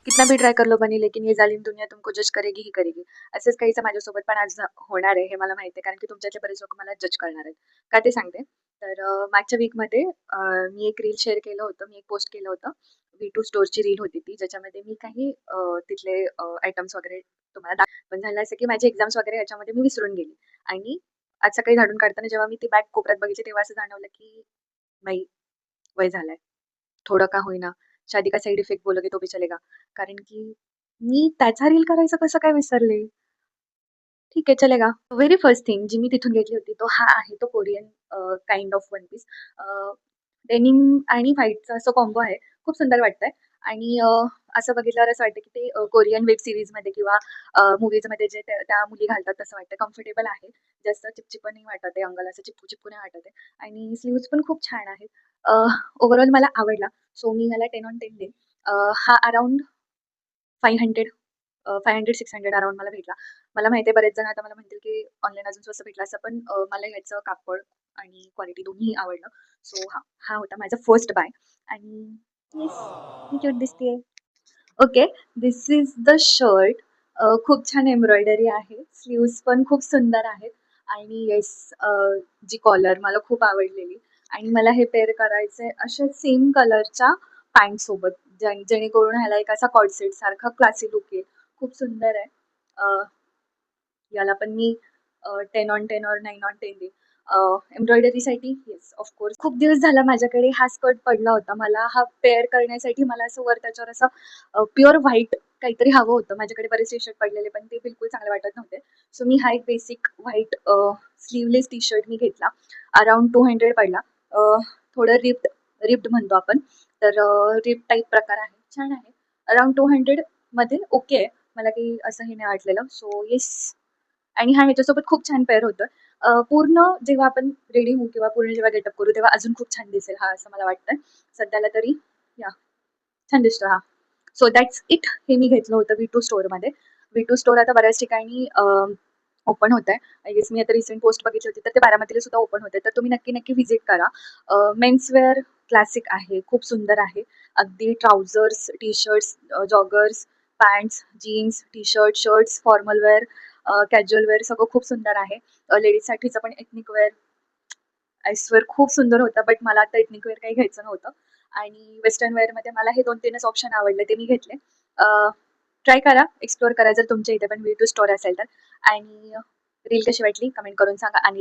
कितना भी ट्राय कर लो बनी लेकिन ये जालिम दुनिया तुमको जज करेगी ही करेगी. असंच काहीसं माझ्यासोबत पण आज होणार आहे हे मला माहिती आहे. कारण की तुमच्यातले बरेच लोकं मला जज करणार आहेत. का ते सांगते. तर मागच्या वीकमध्ये मी एक रील शेअर केलं होतं. मी एक पोस्ट केलं होतं. V2 स्टोअरची रील होती ती, ज्याच्यामध्ये मी काही तिथले आयटम्स वगैरे तुम्हाला पण झालं असं की माझे एक्झाम्स वगैरे ह्याच्यामध्ये मी विसरून गेली आणि आज सकाळी झाडून काढताना जेव्हा मी ती बॅग कोपऱ्यात बघितली तेव्हा असं जाणवलं की नाही, वय झालंय. थोडं का होईना, शादी का साइड इफेक्ट बोलोगे तो भी चलेगा. कारण की मी त्याचा रील करायचं कसं काय विसरले? ठीक आहे चलेगा. व्हेरी फर्स्ट थिंग जी मी तिथून घेतली होती तो हा आहे तो Korean kind of one piece. Denim आणि व्हाईटचा असं कॉम्बो आहे. खूप सुंदर वाटतंय आणि असं बघितल्यावर असं वाटतं की ते कोरियन वेब सीरीजमध्ये किंवा मूव्हीजमध्ये जे त्या मुली घालतात तसं वाटतं. कम्फर्टेबल आहे. जास्त चिपचिपं नाही वाटत आहे. अंगाला असं चिपकू-चिपकू नाही वाटत आहे आणि स्लीव्हज पण खूप छान आहेत. ओव्हरऑल मला आवडला. सो मी ह्याला 10 ऑन 10 देईन. हा अराउंड 500 500-600 अराउंड मला भेटला. मला माहिती आहे बरेच जण आता मला म्हणतील, की ऑनलाईन अजून स्वस्त भेटला असं, पण मला ह्याचं कापड आणि क्वालिटी दोन्हीही आवडलं. सो हा होता माझा फर्स्ट बाय आणि येस, मी क्यूट दिसतीये. Okay, this is the shirt. खूप छान एम्ब्रॉयडरी आहे. स्लीव्हज पण खूप सुंदर आहेत आणि येस, जी कॉलर मला खूप आवडलेली आणि मला हे पेअर करायचंय अशा सेम कलरच्या पॅन्टसोबत, जेणेकरून ह्याला एक असा कॉर्ड सेटसारखा क्लासी लूक येईल. खूप सुंदर आहे. याला पण मी 10 ऑन 10 और 9 ऑन 10 देईन. एम्ब्रॉयडरीसाठी येस ऑफकोर्स. खूप दिवस झाला माझ्याकडे हा स्कर्ट पडला होता. मला हा पेअर करण्यासाठी मला असं वर त्याच्यावर असं प्युअर व्हाईट काहीतरी हवं होतं. माझ्याकडे बरेच टी-शर्ट पडलेले पण ते बिलकुल चांगले वाटत नव्हते. सो मी हा एक बेसिक व्हाईट स्लीवलेस टी-शर्ट मी घेतला. अराउंड 200 पडला. अ, थोडं रिप्ड म्हणतो आपण. तर रिप टाइप प्रकार आहे. छान आहे. अराउंड 200 मध्ये ओके आहे. मला काही असं हे नाही वाटलेलं. So yes. आणि हा ह्याच्यासोबत खूप छान पेअर होतोय. पूर्ण जेव्हा आपण रेडी होऊ किंवा पूर्ण जेव्हा गेटअप करू तेव्हा अजून खूप छान दिसेल हा, असं मला वाटतंय. सध्याला तरी या छान दिसतो हा. So that's it. हे मी घेतलं होतं V2 स्टोअरमध्ये. V2 स्टोअर आता बऱ्याच ठिकाणी ओपन होतंय. आय गेस मी आता रिसेंट पोस्ट बघितली होती तर ते बारामतीला सुद्धा ओपन होतंय. तर तुम्ही नक्की व्हिजिट करा. मेन्सवेअर क्लासिक आहे, खूप सुंदर आहे. अगदी trousers, T-shirts, joggers, pants, jeans, T-shirt, shirts, formal wear, casual wear सगळं खूप सुंदर आहे. लेडीजसाठीचं पण एथनिक वेअर आय स्वेअर खूप सुंदर होतं. बट मला आता एथनिक वेअर काही घ्यायचं नव्हतं आणि वेस्टर्न वेअरमध्ये मला हे 2-3च ऑप्शन आवडले ते मी घेतले. ट्राय करा, एक्सप्लोर करा जर तुमच्या इथे पण V2 स्टोअर असेल तर आणि रील कशी वाटली कमेंट करून सांगा आणि